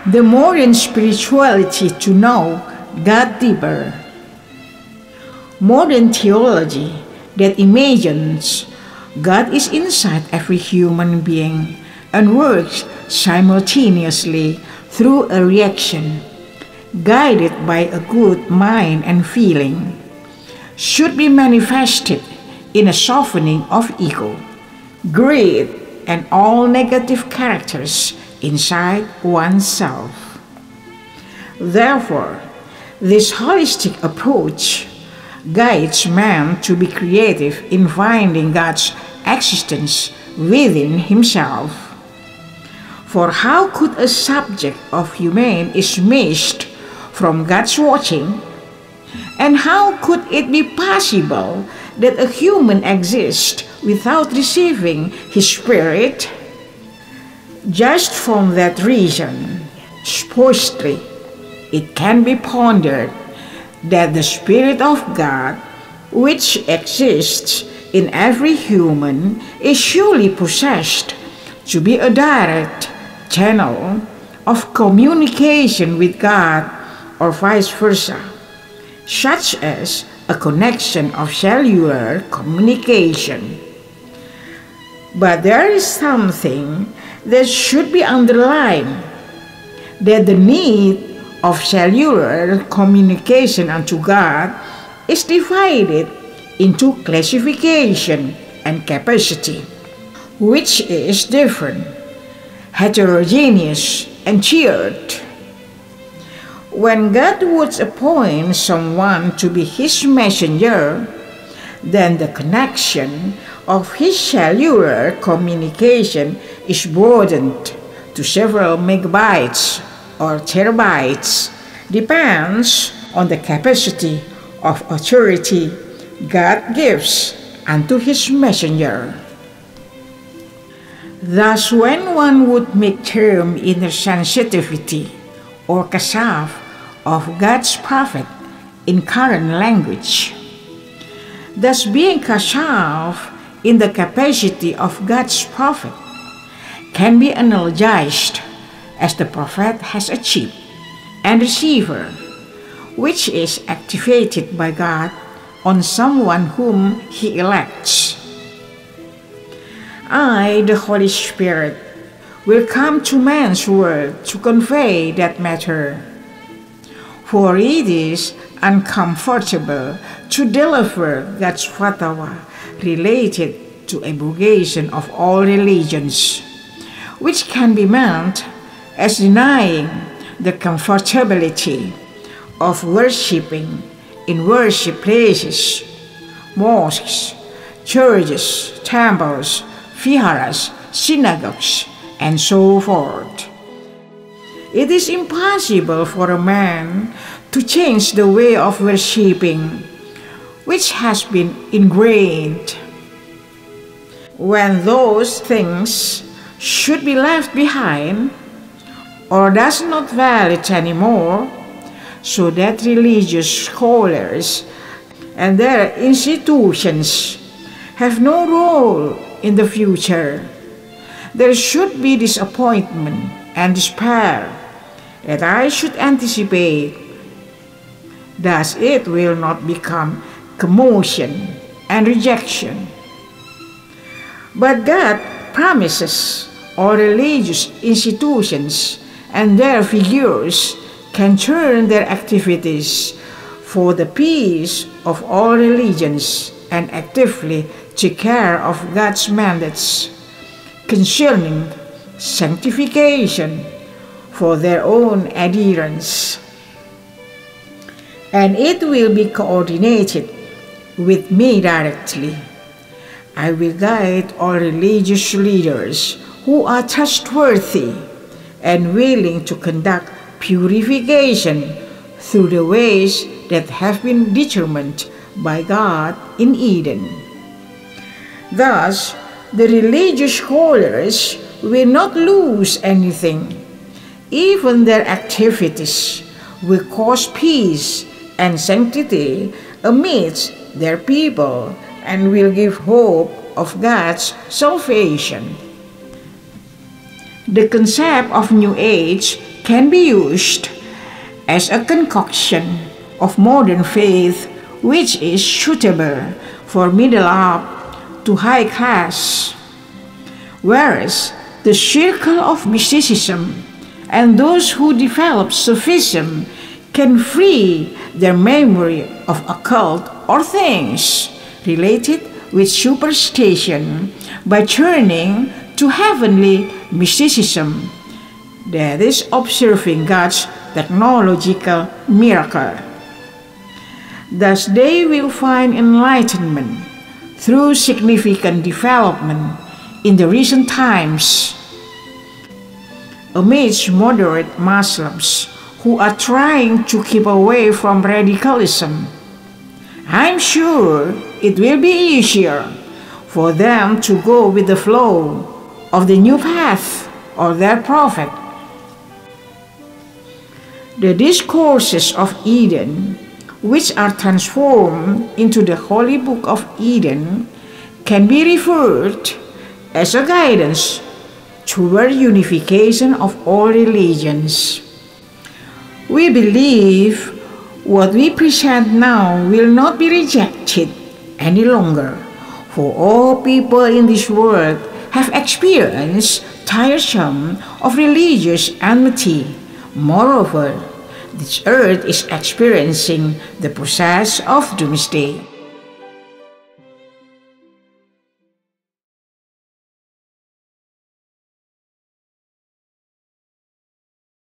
the modern spirituality to know God deeper. Modern theology that imagines God is inside every human being and works simultaneously through a reaction, guided by a good mind and feeling, should be manifested in a softening of ego, greed, and all negative characters inside oneself. Therefore, this holistic approach guides man to be creative in finding God's existence within himself. For how could a subject of human is missed from God's watching? And how could it be possible that a human exists without receiving His Spirit? Just from that reason, supposedly, it can be pondered that the Spirit of God, which exists in every human, is surely possessed to be a direct channel of communication with God or vice versa, such as a connection of cellular communication. But there is something that should be underlined, that the need of cellular communication unto God is divided into classification and capacity, which is different, heterogeneous, and tiered. When God would appoint someone to be His messenger, then the connection of his cellular communication is broadened to several megabytes or terabytes, depends on the capacity of authority God gives unto His messenger. Thus, when one would make term inner sensitivity or kasaf of God's prophet in current language, thus being kasaf in the capacity of God's prophet can be analogized as the prophet has a chip and receiver, which is activated by God on someone whom He elects. I, the Holy Spirit, will come to man's world to convey that matter, for it is uncomfortable to deliver God's fatwa related to abrogation of all religions, which can be meant as denying the comfortability of worshipping in worship places, mosques, churches, temples, viharas, synagogues, and so forth. It is impossible for a man to change the way of worshipping which has been ingrained. When those things should be left behind or does not valid anymore, so that religious scholars and their institutions have no role in the future, there should be disappointment and despair that I should anticipate. Thus it will not become commotion and rejection. But God promises all religious institutions and their figures can turn their activities for the peace of all religions and actively take care of God's mandates concerning sanctification for their own adherence. And it will be coordinated with me directly. I will guide all religious leaders who are trustworthy and willing to conduct purification through the ways that have been determined by God in Eden. Thus, the religious scholars will not lose anything. Even their activities will cause peace and sanctity amidst their people and will give hope of God's salvation. The concept of New Age can be used as a concoction of modern faith which is suitable for middle up to high class, whereas the circle of mysticism and those who develop Sufism can free their memory of occult or things related with superstition by turning to heavenly mysticism, that is, observing God's technological miracle. Thus they will find enlightenment through significant development in the recent times amidst moderate Muslims who are trying to keep away from radicalism. I'm sure it will be easier for them to go with the flow of the new path of their prophet. The discourses of Eden, which are transformed into the Holy Book of Eden, can be referred as a guidance toward unification of all religions. We believe what we present now will not be rejected any longer, for all people in this world have experienced tiresome of religious enmity. Moreover, this earth is experiencing the process of doomsday.